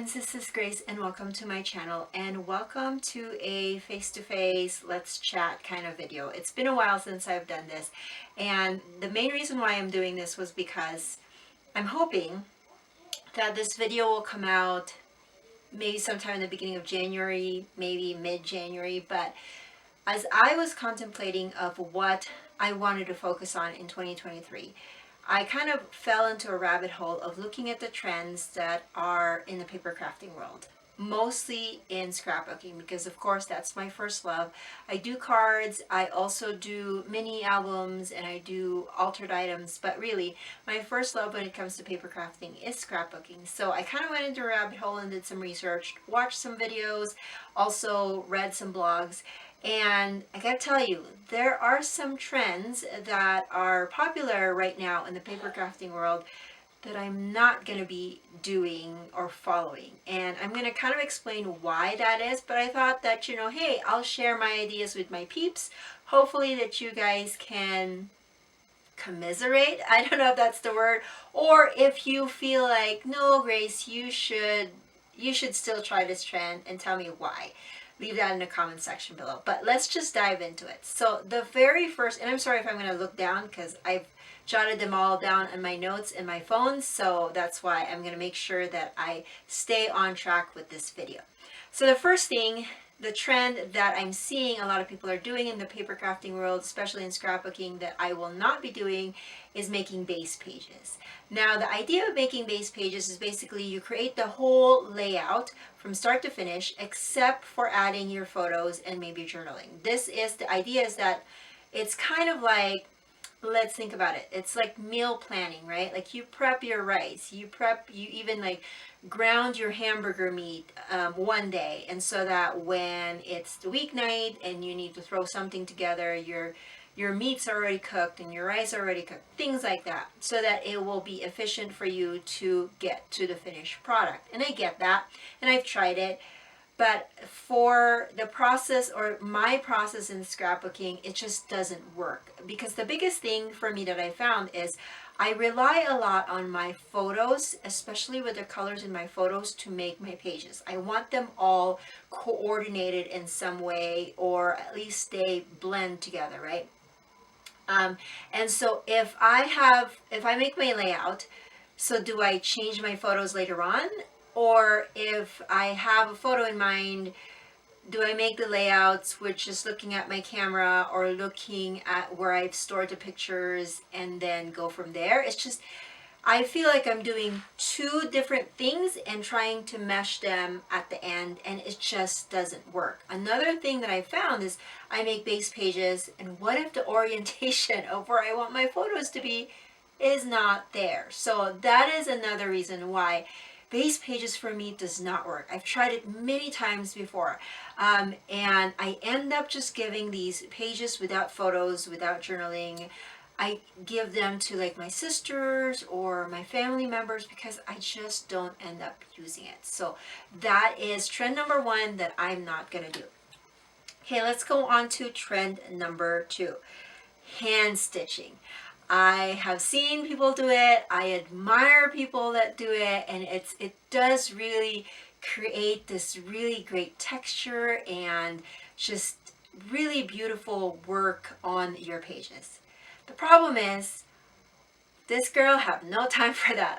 friends, this is Grace and welcome to my channel and welcome to a face-to-face let's chat kind of video. It's been a while since I've done this, and the main reason why I'm doing this was because I'm hoping that this video will come out maybe sometime in the beginning of January, maybe mid-January. But as I was contemplating of what I wanted to focus on in 2023, I kind of fell into a rabbit hole of looking at the trends that are in the paper crafting world, mostly in scrapbooking, because of course that's my first love. I do cards, I also do mini albums, and I do altered items, but really my first love when it comes to paper crafting is scrapbooking. So I kind of went into a rabbit hole and did some research, watched some videos, also read some blogs. And I gotta tell you, there are some trends that are popular right now in the paper crafting world that I'm not going to be doing or following. And I'm going to kind of explain why that is, but I thought that, hey, I'll share my ideas with my peeps. Hopefully that you guys can commiserate. I don't know if that's the word, or if you feel like, no, Grace, you should still try this trend, and tell me why. Leave that in the comment section below. But let's just dive into it. So the very first, and I'm sorry if I'm going to look down because I've jotted them all down in my notes in my phone, so that's why I'm going to make sure that I stay on track with this video. So the first thing, the trend that I'm seeing a lot of people are doing in the paper crafting world, especially in scrapbooking, that I will not be doing, is making base pages. Now, the idea of making base pages is basically you create the whole layout from start to finish, except for adding your photos and maybe journaling. The idea is that it's kind of like, let's think about it. It's like meal planning, right? Like you prep your rice, you even like ground your hamburger meat one day, and so that when it's the weeknight and you need to throw something together, your meats are already cooked and your rice are already cooked, things like that, so that it will be efficient for you to get to the finished product. And I get that, and I've tried it. But for the process, or my process in scrapbooking, it just doesn't work. Because the biggest thing for me that I found is I rely a lot on my photos, especially with the colors in my photos, to make my pages. I want them all coordinated in some way, or at least they blend together, right? And so if I make my layout, so do I change my photos later on? Or if I have a photo in mind, do I make the layouts with just looking at my camera or looking at where I've stored the pictures and then go from there? It's just, I feel like I'm doing two different things and trying to mesh them at the end, and it just doesn't work. Another thing that I found is I make base pages, and what if the orientation of where I want my photos to be is not there? So that is another reason why base pages for me does not work. I've tried it many times before, and I end up just giving these pages without photos, without journaling. I give them to like my sisters or my family members because I just don't end up using it. So that is trend number one that I'm not going to do. Okay, let's go on to trend number two, hand stitching. I have seen people do it. I admire people that do it, and it does really create this really great texture and just really beautiful work on your pages. The problem is, this girl have no time for that.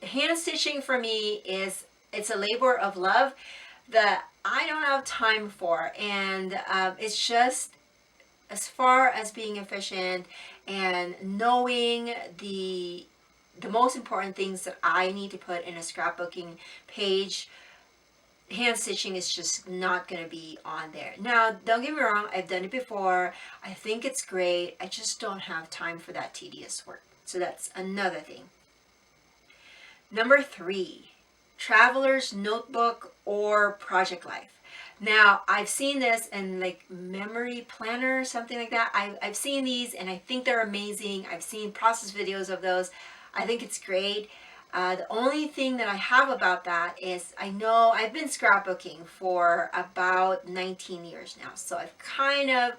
Hand stitching for me it's a labor of love that I don't have time for, and it's just, as far as being efficient and knowing the most important things that I need to put in a scrapbooking page, hand stitching is just not going to be on there. Now, don't get me wrong, I've done it before. I think it's great. I just don't have time for that tedious work. So that's another thing. Number three, traveler's notebook or project life. Now, I've seen this in like memory planner, something like that. I've seen these and I think they're amazing. I've seen process videos of those. I think it's great. The only thing that I have about that is I know I've been scrapbooking for about 19 years now. So I've kind of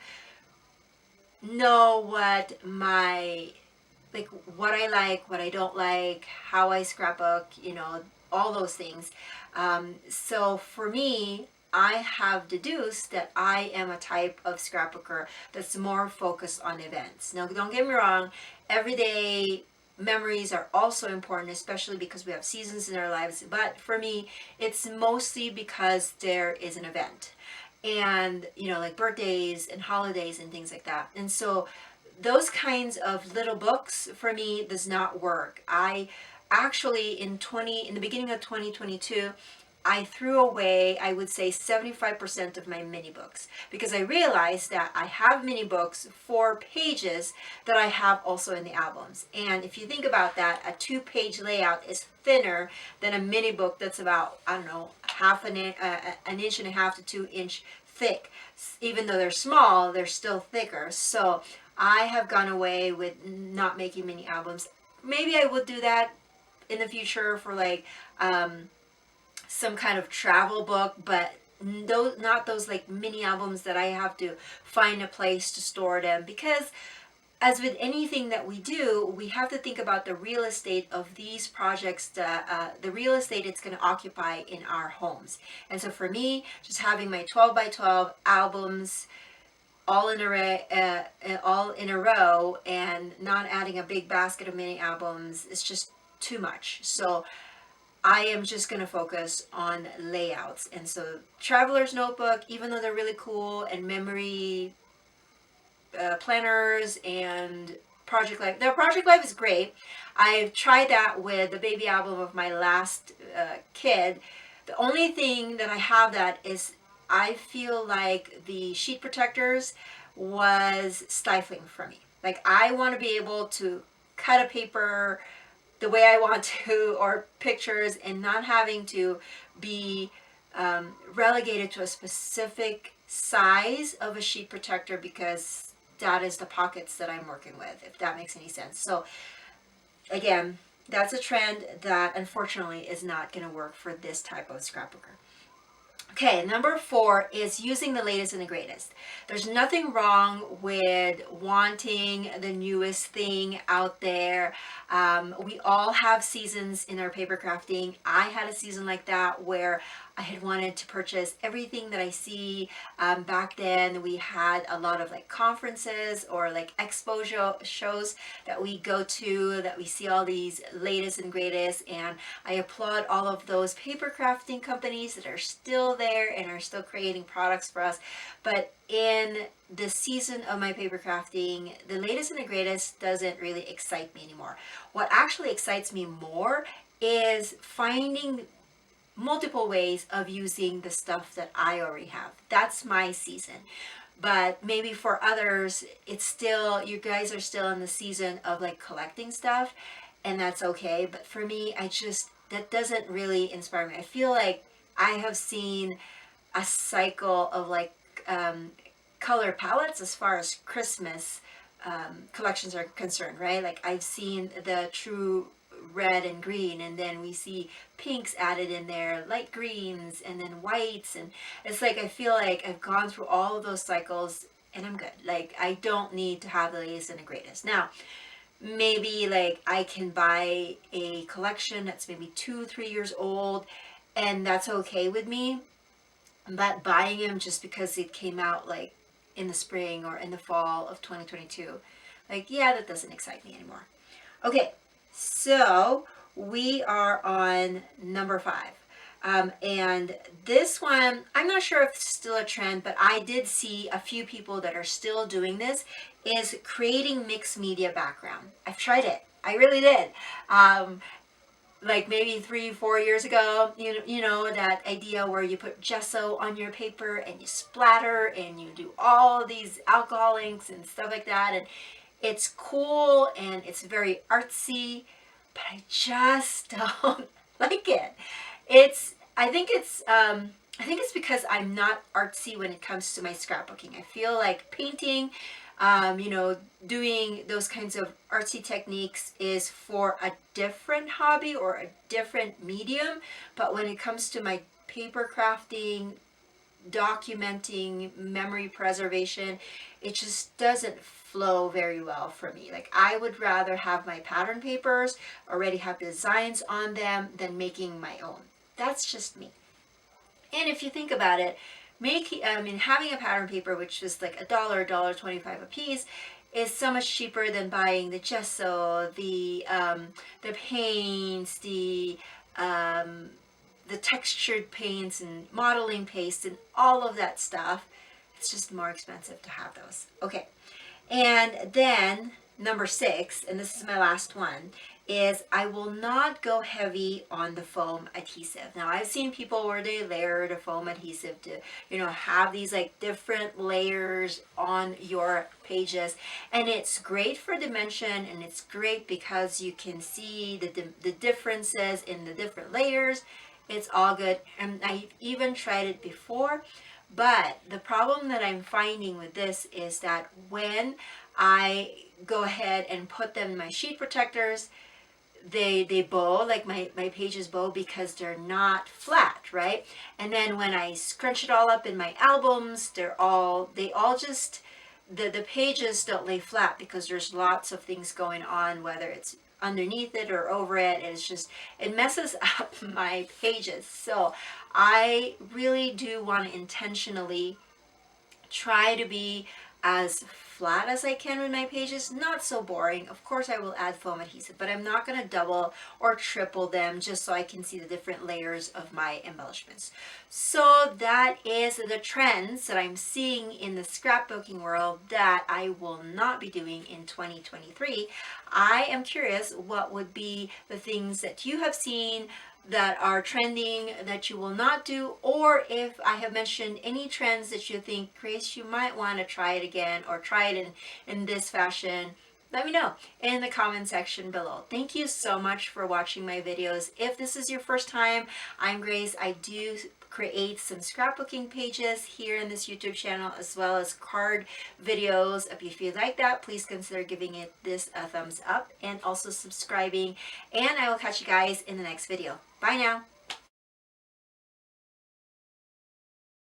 know what my, like what I like, what I don't like, how I scrapbook, all those things. So for me, I have deduced that I am a type of scrapbooker that's more focused on events. Now, don't get me wrong, everyday memories are also important, especially because we have seasons in our lives. But for me, it's mostly because there is an event. And, like birthdays and holidays and things like that. And so those kinds of little books for me does not work. I actually in the beginning of 2022, I threw away, I would say 75% of my mini books because I realized that I have mini books for pages that I have also in the albums. And if you think about that, a 2-page layout is thinner than a mini book that's about, I don't know, an inch and a half to 2 inch thick. Even though they're small, they're still thicker. So I have gone away with not making mini albums. Maybe I would do that in the future for like some kind of travel book, but those, not those like mini albums that I have to find a place to store them, because as with anything that we do, we have to think about the real estate of these projects, the real estate it's going to occupy in our homes. And so for me, just having my 12 by 12 albums all in a row and not adding a big basket of mini albums is just too much. So I am just going to focus on layouts. And so Traveler's Notebook, even though they're really cool, and memory planners and Project Life. The Project Life is great. I've tried that with the baby album of my last kid. The only thing that I have that is I feel like the sheet protectors was stifling for me. Like I want to be able to cut a paper the way I want to, or pictures, and not having to be relegated to a specific size of a sheet protector, because that is the pockets that I'm working with, if that makes any sense. So again, that's a trend that unfortunately is not going to work for this type of scrapbooker. Okay, number 4 is using the latest and the greatest. There's nothing wrong with wanting the newest thing out there. We all have seasons in our paper crafting. I had a season like that where I had wanted to purchase everything that I see. Back then we had a lot of like conferences or like expo shows that we go to, that we see all these latest and greatest, and I applaud all of those paper crafting companies that are still there and are still creating products for us. But in the season of my paper crafting, the latest and the greatest doesn't really excite me anymore. What actually excites me more is finding multiple ways of using the stuff that I already have. That's my season. But maybe for others, it's still, you guys are still in the season of like collecting stuff, and that's okay. But for me, that doesn't really inspire me. I feel like I have seen a cycle of like color palettes as far as Christmas collections are concerned, right? Like I've seen the true red and green, and then we see pinks added in there, light greens, and then whites, and it's like I feel like I've gone through all of those cycles and I'm good. Like I don't need to have the latest and the greatest. Now maybe like I can buy a collection that's maybe 2-3 years old, and that's okay with me. But buying them just because it came out like in the spring or in the fall of 2022, like, yeah, that doesn't excite me anymore. Okay, so we are on number 5. And this one, I'm not sure if it's still a trend, but I did see a few people that are still doing this, is creating mixed media background. I've tried it. I really did. Like maybe 3-4 years ago, you know that idea where you put gesso on your paper and you splatter and you do all these alcohol inks and stuff like that, and it's cool and it's very artsy, but I just don't like it. I think it's because I'm not artsy when it comes to my scrapbooking. I feel like painting, doing those kinds of artsy techniques is for a different hobby or a different medium. But when it comes to my paper crafting, documenting, memory preservation, it just doesn't flow very well for me. Like, I would rather have my pattern papers already have designs on them than making my own. That's just me. And if you think about it, having a pattern paper, which is like $1.25 a piece, is so much cheaper than buying the gesso, the paints, the textured paints and modeling paste and all of that stuff. It's just more expensive to have those. Okay. And then number 6, and this is my last one, is I will not go heavy on the foam adhesive. Now, I've seen people where they layer the foam adhesive to, have these like different layers on your pages, and it's great for dimension, and it's great because you can see the differences in the different layers. It's all good, and I've even tried it before. But the problem that I'm finding with this is that when I go ahead and put them in my sheet protectors, they bow, like my pages bow because they're not flat, right? And then when I scrunch it all up in my albums, they all just, the pages don't lay flat because there's lots of things going on, whether it's underneath it or over it, and it messes up my pages. So I really do want to intentionally try to be as flat as I can with my pages, not so boring. Of course I will add foam adhesive, but I'm not going to double or triple them just so I can see the different layers of my embellishments. So that is the trends that I'm seeing in the scrapbooking world that I will not be doing in 2023. I am curious what would be the things that you have seen that are trending that you will not do, or if I have mentioned any trends that you think, Grace, you might want to try it again or try it in this fashion. Let me know in the comment section below. Thank you so much for watching my videos. If this is your first time, I'm Grace. I do create some scrapbooking pages here in this YouTube channel, as well as card videos. If you like that, please consider giving it this a thumbs up and also subscribing. And I will catch you guys in the next video. Bye now.